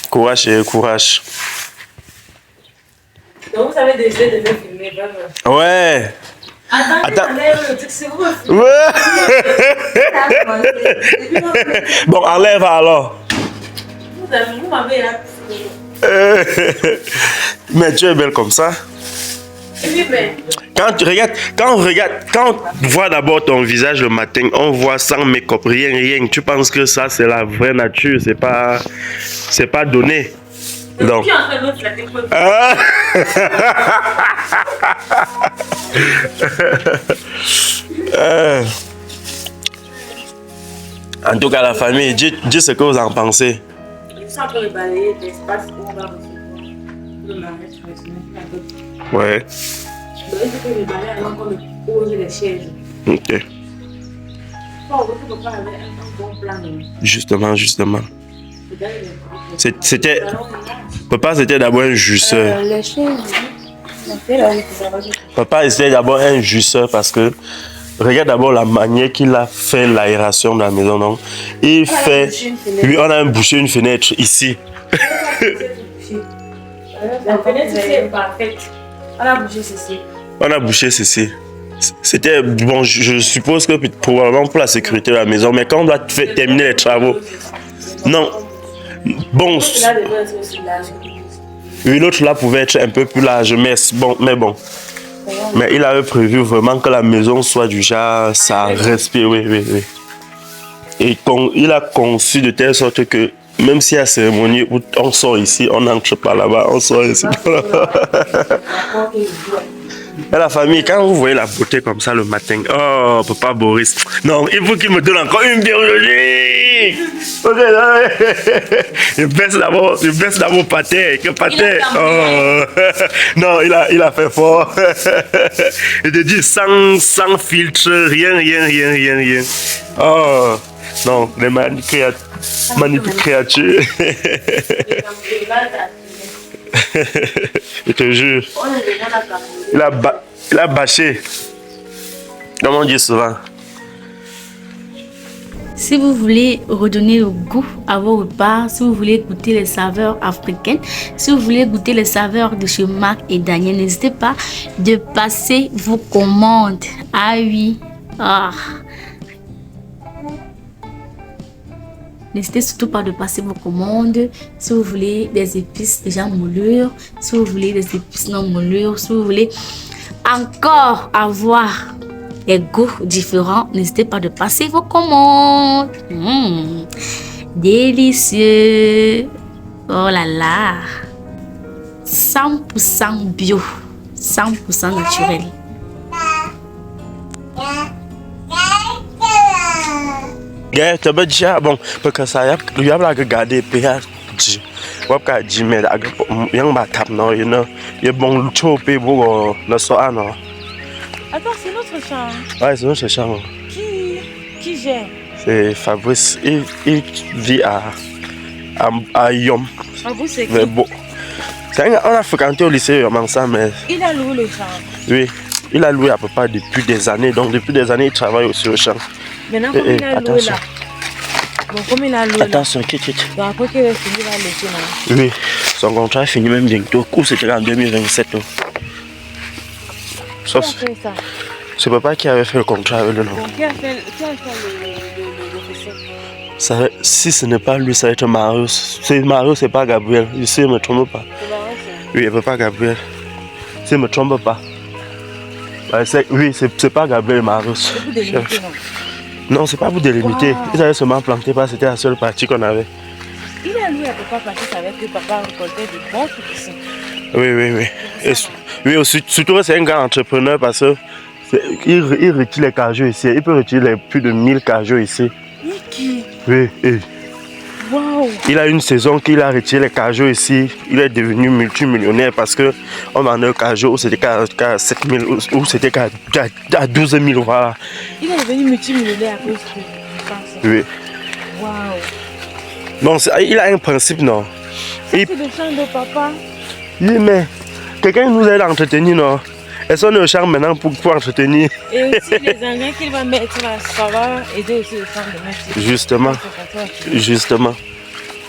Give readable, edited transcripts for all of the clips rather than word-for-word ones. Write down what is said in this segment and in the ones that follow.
Courage et courage. Donc vous avez décidé de me filmer, vraiment. Ouais. Attends. C'est vous. Ouais. Bon, enlève alors. Vous m'avez là. Mais tu es belle comme ça. Oui, mais. Quand on voit d'abord ton visage le matin, on voit sans make-up, rien. Tu penses que ça c'est la vraie nature, c'est pas donné. Donc. Qui est en train de flatter pour En tout cas, la famille, dis ce que vous en pensez. Je suis en train de balayer l'espace où on va recevoir le mariage traditionnel. Ouais. Donc, il faut que je balaye avant qu'on me pose les chaises. Ok. Bon, votre papa avait un bon plan. Justement. C'était. Papa, c'était d'abord un jusseur. Les chaises. Papa, c'était d'abord un jusseur parce que. Regarde d'abord la manière qu'il a fait l'aération de la maison. Donc, il fait. Oui, on a bouché une fenêtre ici. La fenêtre c'est parfaite. On a bouché ceci. On a bouché ceci. C'était bon, je suppose que probablement pour la sécurité de la maison, mais quand on doit terminer les travaux. Non. Bon. Oui, l'autre là pouvait être un peu plus large, mais bon. Mais il avait prévu vraiment que la maison soit du genre, ça respire, oui. Et il a conçu de telle sorte que même s'il y a cérémonie où on sort ici, on n'entre pas là-bas, on sort ici. Et la famille, quand vous voyez la beauté comme ça le matin, oh, papa Boris, non, il faut qu'il me donne encore une bière aujourd'hui. Je baisse d'abord Pathé, que Pathé. Oh. Non, il a fait fort. Il te dit sans filtre, rien. Oh, non, les magnifiques créatures. Je te jure. Il a bâché. Comme on dit souvent. Si vous voulez redonner le goût à vos repas, si vous voulez goûter les saveurs africaines, si vous voulez goûter les saveurs de chez Marc et Daniel, n'hésitez pas de passer vos commandes. Ah oui. N'hésitez surtout pas de passer vos commandes. Si vous voulez des épices déjà moulures, si vous voulez des épices non moulures, si vous voulez encore avoir des goûts différents, n'hésitez pas de passer vos commandes. Délicieux. Oh là là. 100% bio. 100% naturel. Yeah, tu as dit, bon, parce que ça y a regardé, puis il y a dit, mais il y a un tap, non, il y a bon chopé pour le soir, non. Attends, c'est notre chambre. Ouais, c'est notre chambre. Qui gère? C'est Fabrice, il vit à Yom. Fabrice, c'est qui? Mais bon, on a fréquenté au lycée ensemble, mais. Il a loué le champ. Oui, il a loué à peu près depuis des années, donc depuis des années, il travaille aussi au champ. Maintenant, comme il a loué là. Bon, comme il a loué là. Attention, donc après qu'il va finir, il va laisser là. Oui, son contrat est fini même bientôt. Le cours c'était en 2027. Sauf. Qui a fait ça? C'est papa qui avait fait le contrat avec le nom. Donc, qui a fait le Si ce n'est pas lui, ça va être Marius. C'est Marius, c'est pas Gabriel. Ici, il ne me trompe pas. C'est Marius? Oui, il ne peut pas Gabriel. Si il ne me trompe pas. Oui, c'est pas Gabriel Marius. C'est pour délimiter, non? Non, c'est pas pour délimiter. Wow. Ils avaient seulement planté parce que c'était la seule partie qu'on avait. Il a loué à papa parce qu'il savait que papa récoltait du bon tout ici. Oui. Oui, surtout c'est un grand entrepreneur parce qu'il retire les cajots ici. Il peut retirer plus de 1000 cajots ici. Oui. Wow. Il a une saison qu'il a retiré les cajots ici. Il est devenu multimillionnaire parce qu'on vendait un cajot où c'était qu'à 7 000, où c'était qu'à 12 000. Voilà. Il est devenu multimillionnaire à cause de. Oui. Wow. Bon, il a un principe, non? C'est le champ de papa. Oui, mais quelqu'un nous aide à entretenir, non? Elles sont au champ maintenant pour entretenir. Et aussi les engrais qu'il va mettre là, ça va aider aussi le champ de mettre. Justement.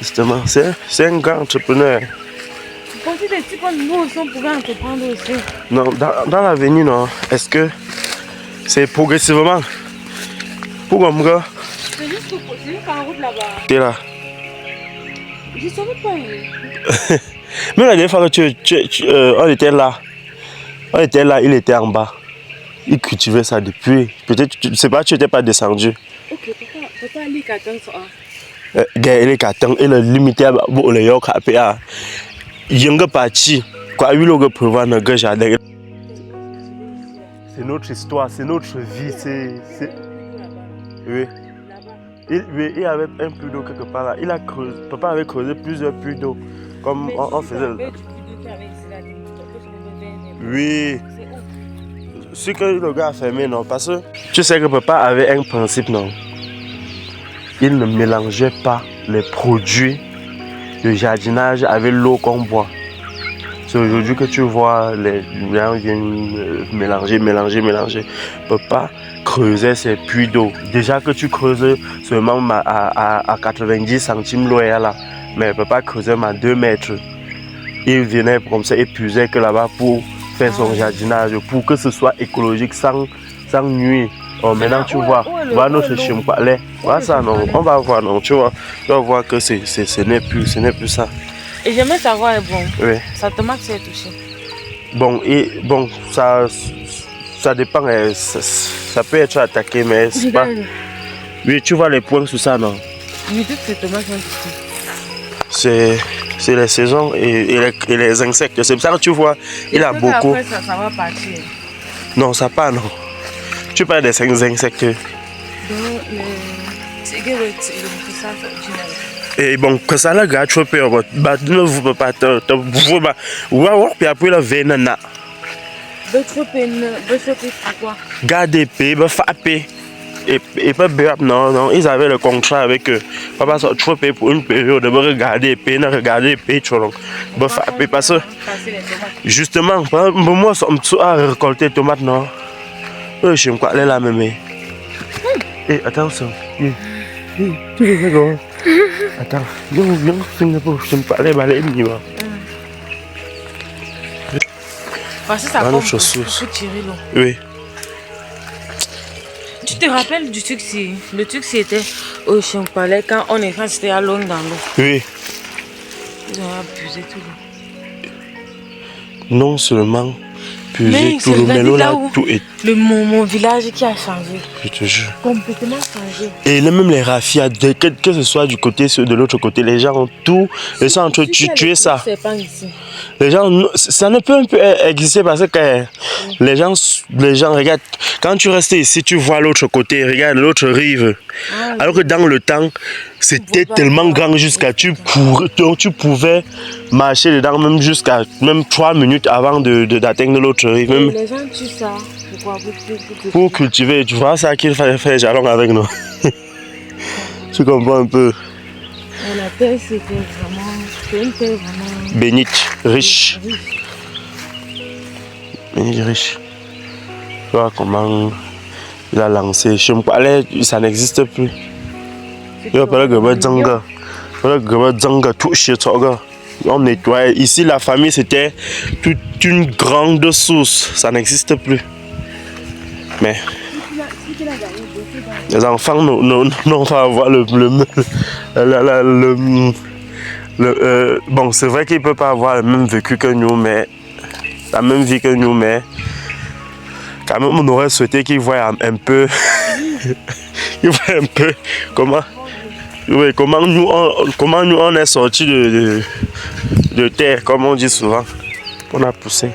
Justement, c'est un grand entrepreneur. Quand tu te dis que nous aussi, on pouvait entreprendre aussi. Non, dans l'avenir, non. Est-ce que c'est progressivement? Pourquoi, mon gars? C'est juste en route là-bas. T'es là. Je ne savais pas. Même la dernière fois que on était là. On était là, il était en bas. Il cultivait ça depuis. Peut-être, je ne sais pas, tu n'étais pas descendu. Ok, papa, il attend ça. Il est carton, il est limité à le York à Younger parti. Quoi, il a prévoir un jardin. C'est notre histoire, c'est notre vie. Oui. Il avait un puits d'eau quelque part là. Il a creusé, papa avait creusé plusieurs puits d'eau. Comme on faisait. Oui. Ce que le gars a fermé, non. Parce que tu sais que papa avait un principe, non. Il ne mélangeait pas les produits de jardinage avec l'eau qu'on boit. C'est aujourd'hui que tu vois les gens viennent mélanger. Papa creusait ses puits d'eau. Déjà que tu creuses seulement à 90 centimes l'eau est là. Mais papa creusait à 2 mètres. Il venait comme ça, épuisait que là-bas pour faire son jardinage, pour que ce soit écologique sans nuire. Oh, maintenant tu vois, voilà notre chimpalet. Voilà ça, non, on va voir, non, tu vas voir que ce n'est plus ça. Et j'aimerais savoir, bon, oui. Sa tomate s'est touchée. Bon, ça dépend, ça peut être attaqué, mais c'est pas... Oui, tu vois les points sur ça, non? Mais toutes ces tomates sont touchées. C'est les saisons et les insectes. C'est pour ça que tu vois, il a beaucoup... Après, ça va partir. Non, ça part, non. Tu parles des insectes. Donc, et bon, que ça la gâte, tu peux ne vous pas te puis après la veine. Pourquoi? Garder paix, frapper. Et pas non, ils avaient le contrat avec eux. Papa, tu peux payer pour une période, de regarder paix, tu vois. Frapper parce que, justement, moi, je à récolter les tomates, non. Je suis quoi, là, même. Et attention. Tu veux quoi? Attends, viens, je me parle, parce que ça bombe, il faut tirer l'eau. Oui. Tu te rappelles du truc si le truc c'était au Champalais quand on est resté à Londres dans l'eau. Oui. Ils ont abusé tout l'eau. Non seulement puiser tout l'eau, mais l'eau là tout est. Mon village qui a changé. Je te jure. Complètement changé. Et même les raffias, que ce soit du côté de l'autre côté, les gens ont tout. Les gens ont tué ça. C'est pas ici. Les gens, ça ne peut un peu exister parce que les gens, regarde, quand tu restes ici, tu vois l'autre côté, regarde l'autre rive. Alors que dans le temps, c'était tellement grand jusqu'à tu pouvais marcher dedans même jusqu'à 3 minutes avant d'atteindre l'autre rive. Même les gens tuent ça. Pourquoi? Pour cultiver, tu vois ça qu'il fallait faire jalon avec nous. Tu comprends un peu. Et la terre, c'est une terre vraiment... Bénite, riche. Bénite, riche. Tu vois comment il a lancé. Je me parlais, ça n'existe plus. Il va falloir que tout chez toi. On nettoie. Ici, la famille, c'était toute une grande source. Ça n'existe plus. Mais les enfants n'ont pas avoir bon, c'est vrai qu'ils ne peuvent pas avoir le même vécu que nous, mais la même vie que nous, mais quand même on aurait souhaité qu'ils voient un peu comment nous on est sortis de terre, comme on dit souvent. On a poussé.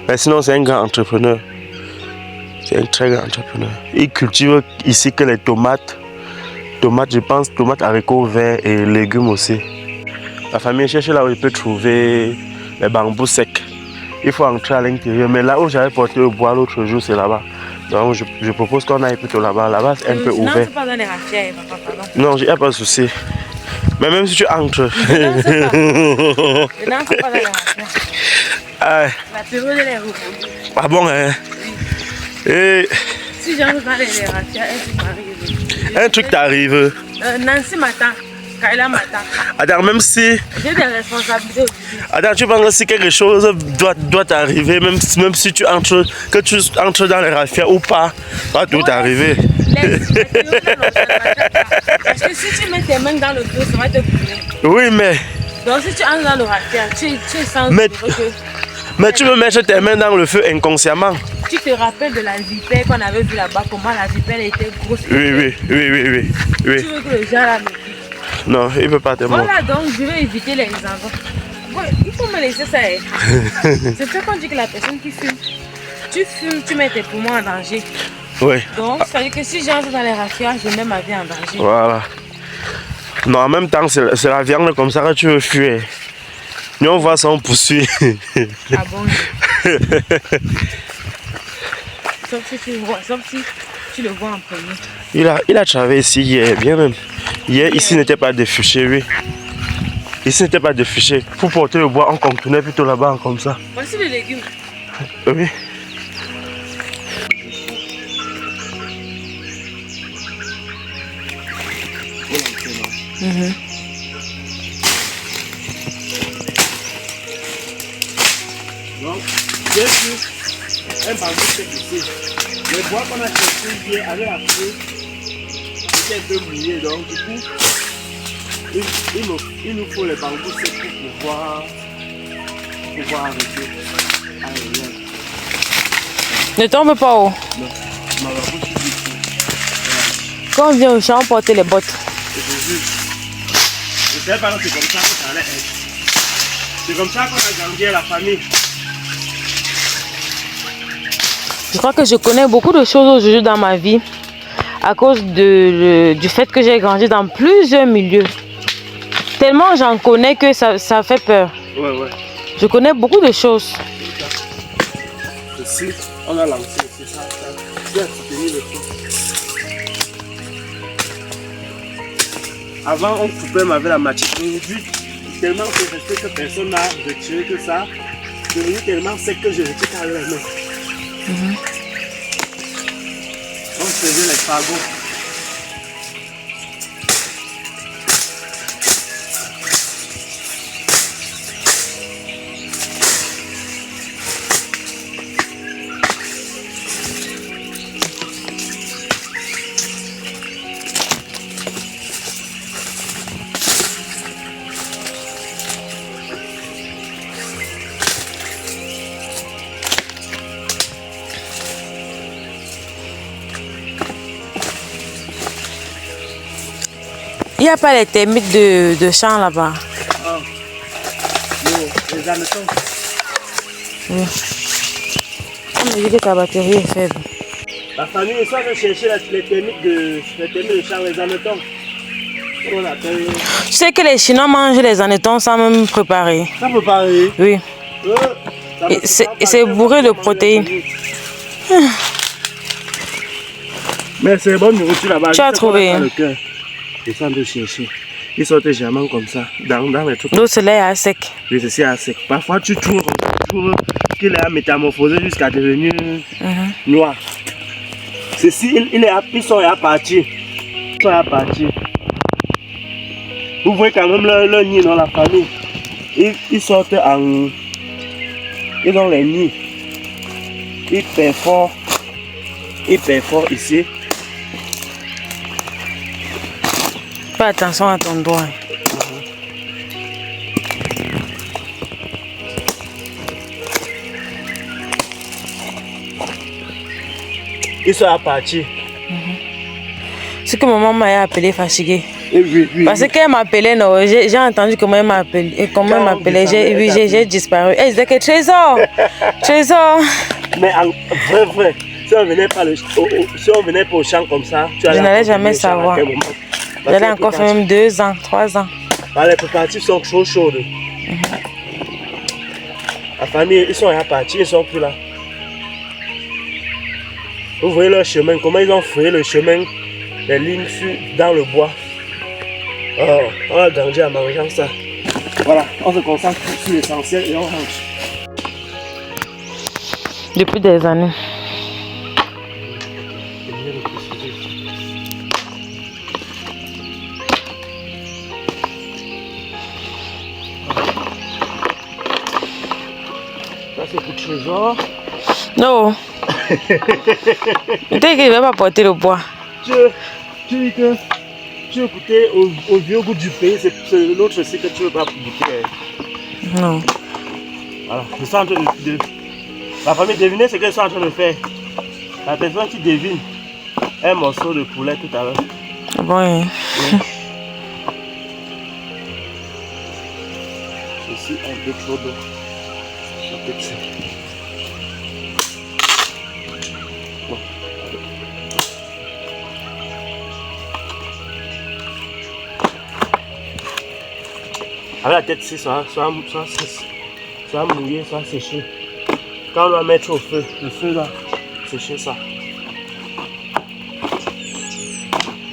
Mais sinon c'est un grand entrepreneur. C'est un très grand entrepreneur. Il cultive ici que les tomates, je pense, tomates, haricots verts et légumes aussi. La famille cherche là où il peut trouver les bambous secs. Il faut entrer à l'intérieur. Mais là où j'avais porté le bois l'autre jour, c'est là-bas. Donc je propose qu'on aille plutôt là-bas. Là-bas, c'est un peu ouvert. Non, pas dans les raffières, papa. Non, il n'y a pas de souci. Mais même si tu entres. Non, c'est pas dans les raffières. La période est revenue. Ah bon, hein? Et... Si j'entre dans les raffières, un truc m'arrive. Un truc t'arrive. Nancy m'attend. Kaila m'attend. Attends, même si... J'ai des responsabilités aujourd'hui. Attends, tu penses que si quelque chose doit t'arriver, même si tu entres dans les raffias ou pas, va tout t'arriver. Parce que si tu mets tes mains dans le feu, ça va te brûler. Oui, mais... Donc si tu entres dans le raffia, tu es sans Mais tu veux mettre tes mains dans le feu inconsciemment. Tu te rappelles de la vipère qu'on avait vue là-bas, comment la vipère était grosse. Oui. Tu veux que le gars là me dise? Non, il ne peut pas te mordre. Voilà, donc je vais éviter les endroits. Ouais, il faut me laisser ça. C'est ça qu'on dit que la personne qui fume, tu fumes, tu mets tes poumons en danger. Oui. Donc, ça veut dire que si j'entre dans les raffias, je mets ma vie en danger. Voilà. Non, en même temps, c'est la viande comme ça que tu veux fuir. Nous, on voit ça, on poursuit. Ah bon? Sauf si tu le vois en premier. Il a travaillé ici hier, bien même. Hier, ici n'était pas défriché, oui. Ici n'était pas défriché. Pour porter le bois, on contournait plutôt là-bas, comme ça. Voici les légumes. Oui. Donc, j'ai vu un bambou ici. Le bois qu'on a cherché hier avec la pluie était un peu mouillé, donc du coup, il nous faut les bambous secs pour pouvoir arrêter. Ne tombe pas haut. Non, ma bambou est ici. Quand on vient au champ, porter les bottes. Je ne savais pas que c'est comme ça que ça allait être. C'est comme ça qu'on a grandi à la famille. Je crois que je connais beaucoup de choses aujourd'hui dans ma vie à cause du fait que j'ai grandi dans plusieurs milieux. Tellement j'en connais que ça fait peur. Ouais. Je connais beaucoup de choses. Ici, on a lancé, c'est ça. Tu as soutenu le feu. Avant, on coupait avec la machette. Aujourd'hui, tellement que je sais que personne n'a retiré que ça, c'est devenu tellement sec que je retire avec les mains. On faisait les fagots. Il n'y a pas les termites de champ là-bas. Ah. Les hameçons. Oui. On me dit que ta batterie est faible. La famille, ils sont allés chercher les termites de champ, les hameçons. On appelle. Tu sais que les Chinois mangent les hannetons sans même préparer. Ça peut pareil. Oui. Et c'est bourré de protéines. Mais c'est bonne nourriture là-bas. Tu as trouvé. Ils sont de chercher. Ils sortent jamais comme ça, dans les trucs. L'eau soleil à sec. Oui, c'est à sec. Parfois, tu trouves qu'il est métamorphosé jusqu'à devenir noir. Ceci, ils sont à partir. Ils sont à partir. Vous voyez quand même leur nid dans la famille. Ils sortent en... Ils ont les nids. Ils perforent ici. Fais attention à ton doigt. Ils sont à partir. C'est que maman m'a appelé fatiguée. Oui. Parce qu'elle m'appelait, non, j'ai entendu comment elle m'appelait. J'ai disparu. Elle disait que Trésor. Mais en vrai, si on venait pas au champ comme ça, tu allais... Je n'allais jamais savoir. J'allais encore faire même 2 ans, 3 ans. Les préparatifs sont trop chauds. La famille, ils sont à partir, ils sont plus là. Vous voyez leur chemin, comment ils ont frayé le chemin, les lignes dans le bois. Oh, on a grandi en mangeant ça. Voilà, on se concentre sur l'essentiel et on range. Depuis des années. trésor. Non. Peut-être qu'il ne va pas porter le poids. Tu dis que tu veux goûter au vieux goût du pays, c'est l'autre aussi que tu veux pas goûter. Non. Voilà, je suis en train de... La famille devinez ce qu'ils sont en train de faire. La personne qui devine un morceau de poulet tout à l'heure. Bon. Oui. Ceci un peu trop d'eau. Peut-être ça. Bon. Avec la tête, soit mouillé, soit séché. Quand on doit mettre au feu, le feu doit sécher ça.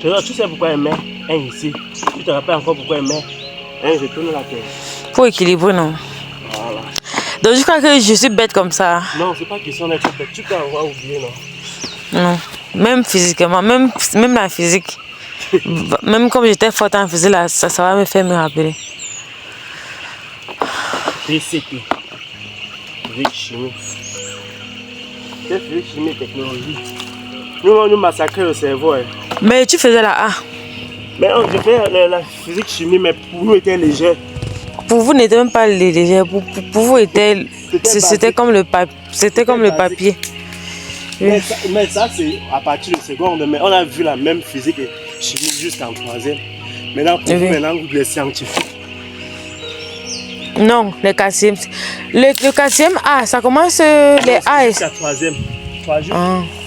Tu sais pourquoi elle met un ici. Tu te rappelles encore pourquoi elle met un, je tourne la tête. Pour équilibrer, non. Voilà. Donc je crois que je suis bête comme ça. Non, c'est pas question d'être bête. Tu peux avoir oublié, non? Non. Même physiquement, même la physique. Même comme j'étais forte en physique, là, ça va me faire me rappeler. PCT. Physique chimie. C'est physique chimie et technologie. Nous, on nous massacrait le cerveau. Hein. Mais tu faisais la A. Mais je fais la physique chimie, mais pour nous, était léger. Pour vous, n'était même pas léger. Pour vous, c'était comme le papier. Mais ça c'est à partir de seconde. Mais on a vu la même physique et chimie jusqu'en 3e. Maintenant, pour vous, maintenant, les scientifiques. Non, le 4e. Le 4e A, ça commence les A. Jusqu'à 3e.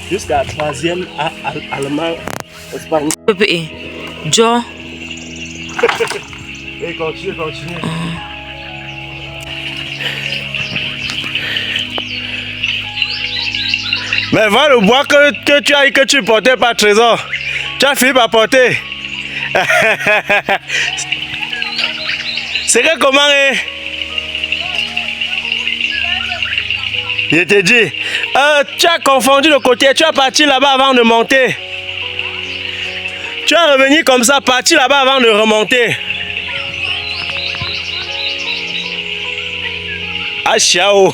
Jusqu'à 3e A, allemand, espagnol. Joe. Et continue. Mais va le bois que tu as eu que tu portais par trésor. Tu as fini par porter. C'est que comment est? Je te dis, tu as confondu le côté, tu as parti là-bas avant de monter. Tu es revenu comme ça, parti là-bas avant de remonter. Ah, ciao.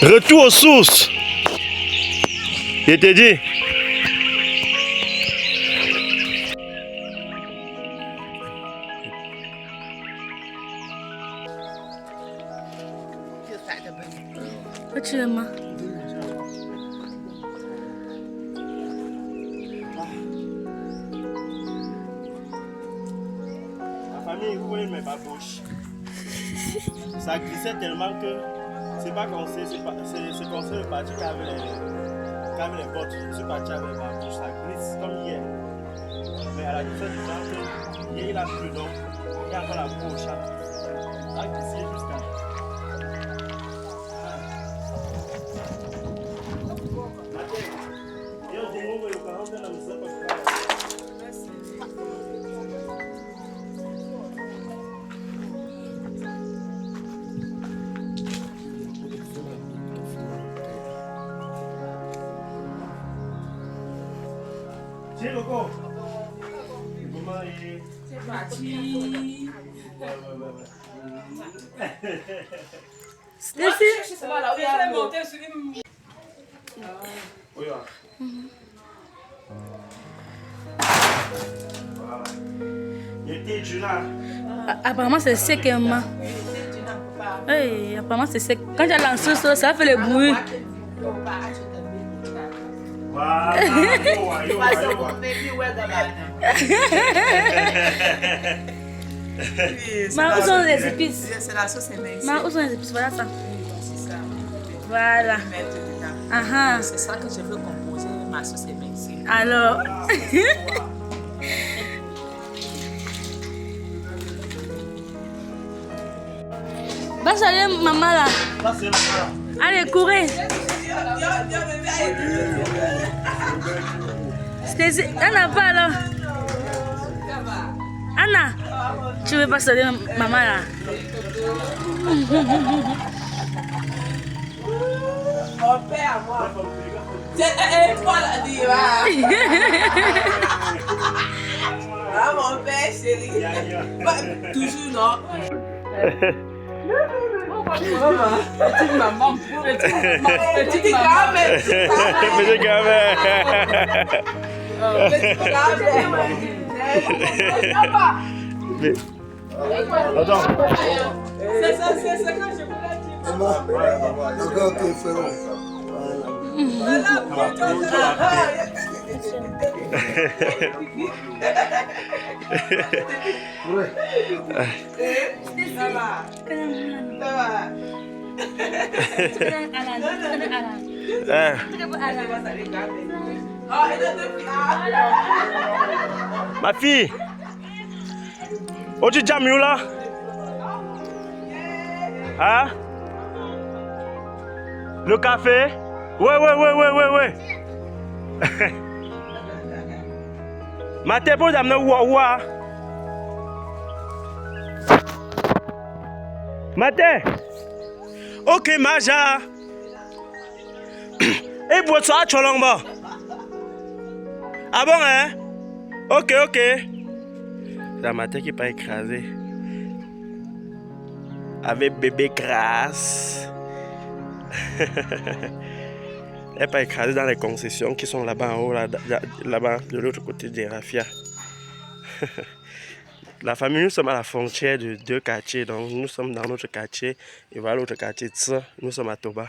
Retour aux sources. Je te dis. Tu aimes? La famille, vous voyez mes babouches. Ça glissait tellement que c'est pas qu'on sait, c'est qu'on sait le parti qui avait les bottes. Je suis parti avec les babouches, ça glisse comme hier. Mais à la différence du temps que hier il a plu donc, il y a encore la peau au chat. Ça glissait jusqu'à. C'est Coco. Comment il est? C'est parti. Apparemment c'est sec maman. Hey, apparemment c'est sec. Quand tu as lancé ça fait le bruit. Où sont les épices? C'est la sauce émincée. Où sont les épices? Voilà ça. C'est ça. Voilà. Mettre dedans. C'est ça que je veux composer ma sauce émincée. Alors. Va saluer maman là. Allez, courez. Anna, pas alors. Anna, tu veux pas saluer maman là? Mon père, moi. C'est toi la diva. Ah, mon père, c'est Toujours non. Petite maman, petite gamme. Petite gamme. Attends. C'est ça que je voulais dire. Encore que feront. Ma fille, tu jam là? Hein? Le café? Ouais. Ma tête pour d'amener ouah. Matin. Ok, Maja. Et pour ça, tu as ah bon, hein? Ok. La matin qui n'est pas écrasée. Avec bébé crasse. Elle n'est pas écrasée dans les concessions qui sont là-bas en haut, là-bas, de l'autre côté des rafias. La famille, nous sommes à la frontière de deux quartiers. Donc, nous sommes dans notre quartier. Et voilà l'autre quartier. Nous sommes à Toba.